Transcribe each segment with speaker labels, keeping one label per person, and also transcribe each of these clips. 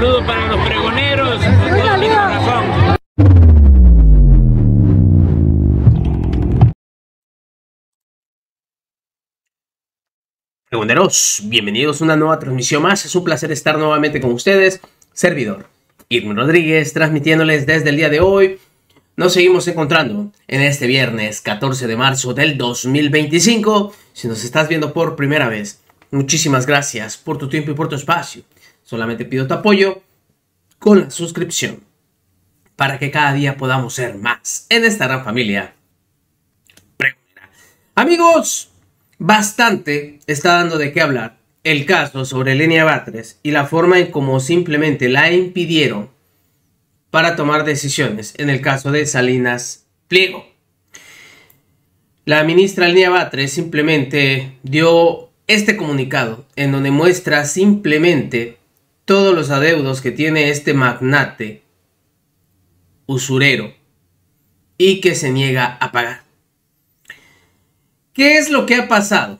Speaker 1: saludo para los pregoneros, con todo mi corazón.
Speaker 2: Pregoneros, bienvenidos a una nueva transmisión más. Es un placer estar nuevamente con ustedes. Servidor Irwin Rodríguez, transmitiéndoles desde el día de hoy. Nos seguimos encontrando en este viernes 14 de marzo del 2025. Si nos estás viendo por primera vez, muchísimas gracias por tu tiempo y por tu espacio. Solamente pido tu apoyo con la suscripción para que cada día podamos ser más en esta gran familia pregonera. Amigos, bastante está dando de qué hablar el caso sobre Lenia Batres y la forma en cómo simplemente la impidieron para tomar decisiones en el caso de Salinas Pliego. La ministra Lenia Batres simplemente dio este comunicado en donde muestra simplemente todos los adeudos que tiene este magnate usurero y que se niega a pagar. ¿Qué es lo que ha pasado?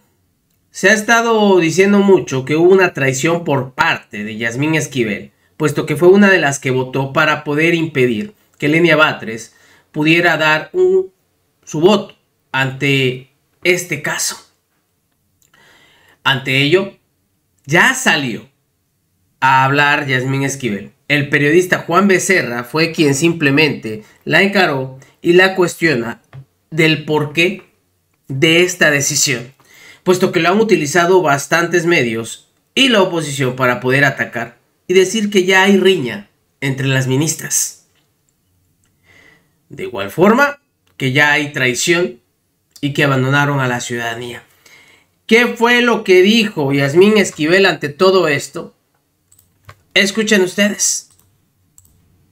Speaker 2: Se ha estado diciendo mucho que hubo una traición por parte de Yasmín Esquivel, puesto que fue una de las que votó para poder impedir que Lenia Batres pudiera dar su voto ante este caso. Ante ello, ya salió a hablar Yasmín Esquivel. El periodista Juan Becerra fue quien simplemente la encaró y la cuestiona del porqué de esta decisión, puesto que lo han utilizado bastantes medios y la oposición para poder atacar y decir que ya hay riña entre las ministras. De igual forma que ya hay traición y que abandonaron a la ciudadanía. ¿Qué fue lo que dijo Yasmín Esquivel ante todo esto? Escuchen ustedes.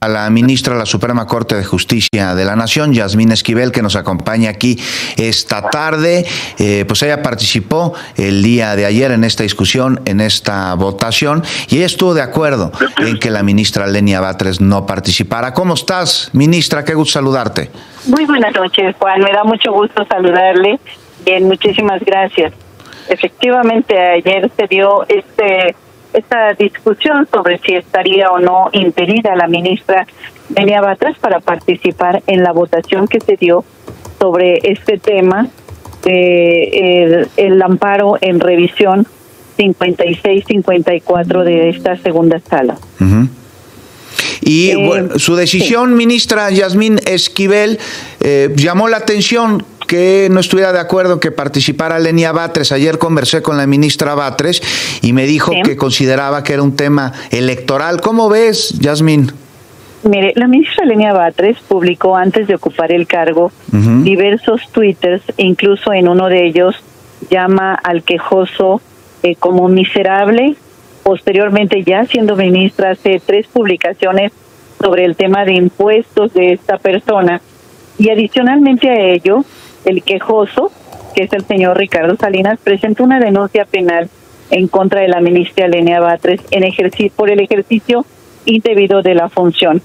Speaker 3: A la ministra de la Suprema Corte de Justicia de la Nación, Yasmín Esquivel, que nos acompaña aquí esta tarde. Pues ella participó el día de ayer en esta discusión, en esta votación, y ella estuvo de acuerdo en que la ministra Lenia Batres no participara. ¿Cómo estás, ministra? Qué gusto saludarte.
Speaker 4: Muy buenas noches, Juan. Me da mucho gusto saludarle. Bien, muchísimas gracias. Efectivamente, ayer se dio esta discusión sobre si estaría o no impedida la ministra Lenia Batres para participar en la votación que se dio sobre este tema de el amparo en revisión 56-54 de esta segunda sala.
Speaker 3: Y bueno, su decisión, sí, ministra Yasmín Esquivel, llamó la atención que no estuviera de acuerdo que participara Lenia Batres. Ayer conversé con la ministra Batres y me dijo, sí, que consideraba que era un tema electoral. ¿Cómo ves, Yasmín?
Speaker 4: Mire, la ministra Lenia Batres publicó antes de ocupar el cargo diversos twitters, incluso en uno de ellos llama al quejoso como miserable. Posteriormente, ya siendo ministra, hace 3 publicaciones sobre el tema de impuestos de esta persona. Y adicionalmente a ello, el quejoso, que es el señor Ricardo Salinas, presentó una denuncia penal en contra de la ministra Lenia Batres por el ejercicio indebido de la función.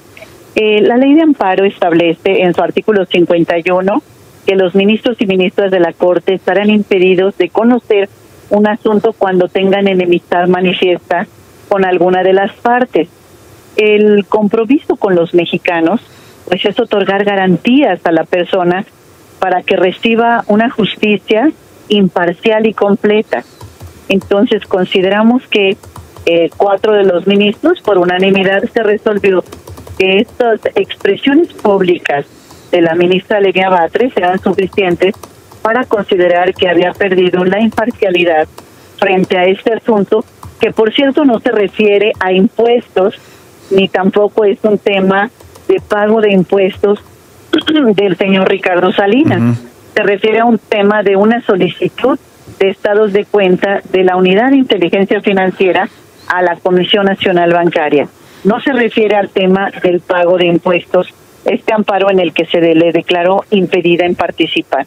Speaker 4: La ley de amparo establece en su artículo 51 que los ministros y ministras de la Corte estarán impedidos de conocer un asunto cuando tengan enemistad manifiesta con alguna de las partes. El compromiso con los mexicanos pues es otorgar garantías a la persona para que reciba una justicia imparcial y completa. Entonces consideramos que 4 de los ministros por unanimidad se resolvió que estas expresiones públicas de la ministra Lenia Batres eran suficientes para considerar que había perdido la imparcialidad frente a este asunto, que por cierto no se refiere a impuestos, ni tampoco es un tema de pago de impuestos del señor Ricardo Salinas. Se refiere a un tema de una solicitud de estados de cuenta de la Unidad de Inteligencia Financiera a la Comisión Nacional Bancaria. No se refiere al tema del pago de impuestos, este amparo en el que se le declaró impedida en participar.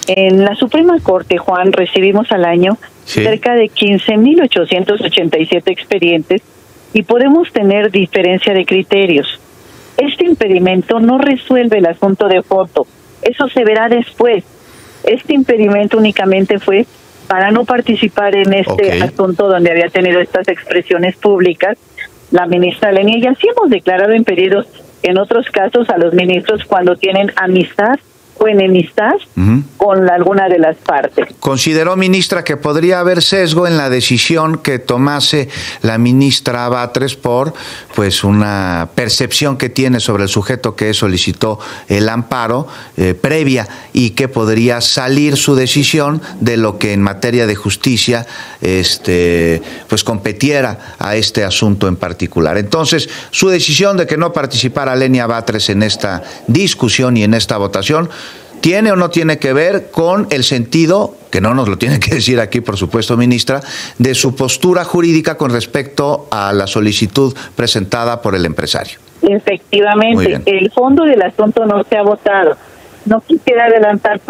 Speaker 4: En la Suprema Corte, Juan, recibimos al año cerca de 15.887 expedientes y podemos tener diferencia de criterios. Este impedimento no resuelve el asunto de foto, eso se verá después. Este impedimento únicamente fue para no participar en este asunto donde había tenido estas expresiones públicas, la ministra Lenia, y así hemos declarado impedidos en otros casos a los ministros cuando tienen amistad o enemistad con alguna de las partes.
Speaker 3: ¿Consideró, ministra, que podría haber sesgo en la decisión que tomase la ministra Batres por pues una percepción que tiene sobre el sujeto que solicitó el amparo previa, y que podría salir su decisión de lo que en materia de justicia pues competiera a este asunto en particular? Entonces, su decisión de que no participara Lenia Batres en esta discusión y en esta votación, ¿tiene o no tiene que ver con el sentido, que no nos lo tiene que decir aquí, por supuesto, ministra, de su postura jurídica con respecto a la solicitud presentada por el empresario?
Speaker 4: Efectivamente, el fondo del asunto no se ha votado. No quisiera adelantar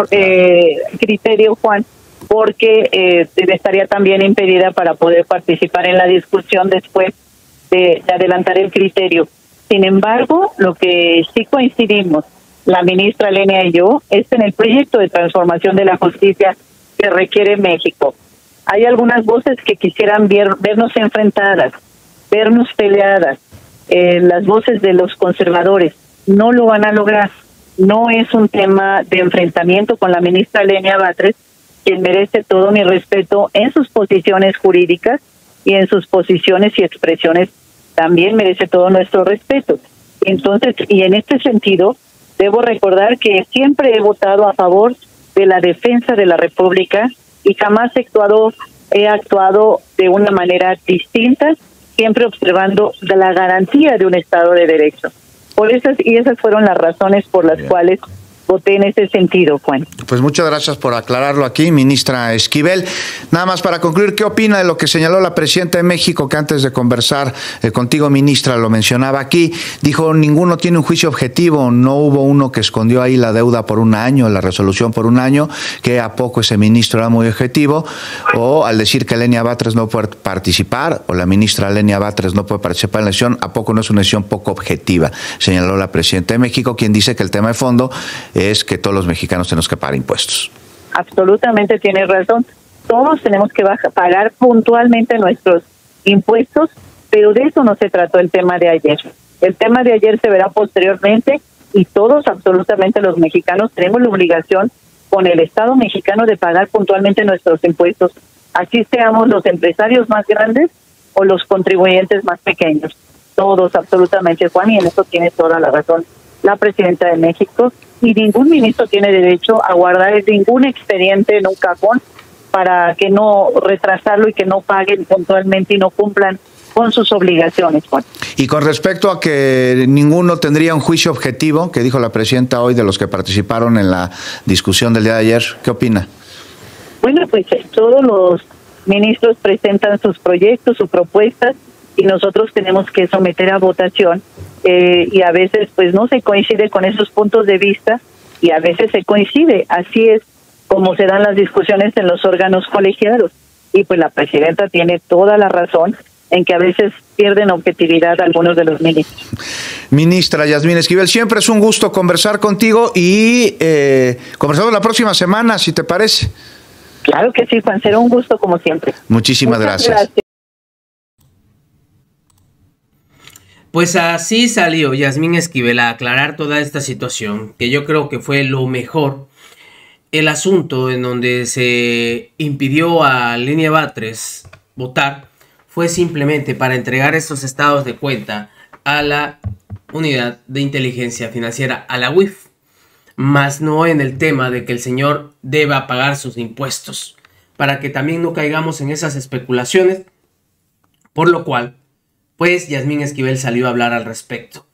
Speaker 4: criterio, Juan, porque estaría también impedida para poder participar en la discusión después de adelantar el criterio. Sin embargo, lo que sí coincidimos, la ministra Lenia y yo, es en el proyecto de transformación de la justicia que requiere México. Hay algunas voces que quisieran vernos enfrentadas, vernos peleadas. Las voces de los conservadores no lo van a lograr. No es un tema de enfrentamiento con la ministra Lenia Batres, quien merece todo mi respeto en sus posiciones jurídicas y en sus posiciones y expresiones también merece todo nuestro respeto. Entonces, y en este sentido, debo recordar que siempre he votado a favor de la defensa de la República y jamás he actuado de una manera distinta, siempre observando la garantía de un Estado de Derecho. Esas fueron las razones por las cuales voté en ese sentido, Juan.
Speaker 3: Pues muchas gracias por aclararlo aquí, ministra Esquivel. Nada más para concluir, ¿qué opina de lo que señaló la presidenta de México, que antes de conversar contigo, ministra, lo mencionaba aquí? Dijo, ninguno tiene un juicio objetivo, no hubo uno que escondió ahí la deuda por un año, la resolución por un año, que a poco ese ministro era muy objetivo, o al decir que Lenia Batres no puede participar, o la ministra Lenia Batres no puede participar en la elección, ¿a poco no es una decisión poco objetiva? Señaló la presidenta de México, quien dice que el tema de fondo es que todos los mexicanos tenemos que pagar impuestos.
Speaker 4: Absolutamente tiene razón. Todos tenemos que pagar puntualmente nuestros impuestos, pero de eso no se trató el tema de ayer. El tema de ayer se verá posteriormente, y todos, absolutamente los mexicanos, tenemos la obligación con el Estado mexicano de pagar puntualmente nuestros impuestos, así seamos los empresarios más grandes o los contribuyentes más pequeños. Todos, absolutamente, Juan, y en eso tiene toda la razón la presidenta de México, y ningún ministro tiene derecho a guardar ningún expediente en un cajón para que no retrasarlo y que no paguen puntualmente y no cumplan con sus obligaciones, Juan.
Speaker 3: Y con respecto a que ninguno tendría un juicio objetivo, que dijo la presidenta hoy de los que participaron en la discusión del día de ayer, ¿qué opina?
Speaker 4: Bueno, pues todos los ministros presentan sus proyectos, sus propuestas, y nosotros tenemos que someter a votación, y a veces pues no se coincide con esos puntos de vista, y a veces se coincide. Así es como se dan las discusiones en los órganos colegiados, y pues la presidenta tiene toda la razón en que a veces pierden objetividad algunos de los ministros.
Speaker 3: Ministra Yasmín Esquivel, siempre es un gusto conversar contigo, y conversamos la próxima semana, si te parece.
Speaker 4: Claro que sí, Juan, será un gusto como siempre.
Speaker 3: Muchísimas gracias.
Speaker 2: Pues así salió Yasmín Esquivel a aclarar toda esta situación, que yo creo que fue lo mejor. El asunto en donde se impidió a Lenia Batres votar fue simplemente para entregar estos estados de cuenta a la Unidad de Inteligencia Financiera, a la UIF, más no en el tema de que el señor deba pagar sus impuestos, para que también no caigamos en esas especulaciones, por lo cual pues Yasmín Esquivel salió a hablar al respecto.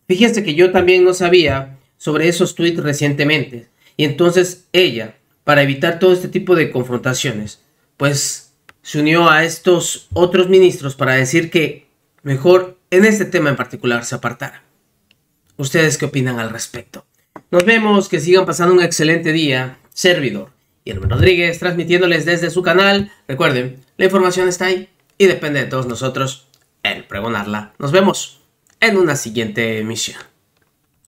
Speaker 2: Fíjense que yo también no sabía sobre esos tweets recientemente, y entonces ella, para evitar todo este tipo de confrontaciones, pues se unió a estos otros ministros para decir que mejor en este tema en particular se apartara. ¿Ustedes qué opinan al respecto? Nos vemos, que sigan pasando un excelente día. Servidor Irving Rodríguez, transmitiéndoles desde su canal. Recuerden, la información está ahí y depende de todos nosotros el pregonarla. Nos vemos en una siguiente emisión.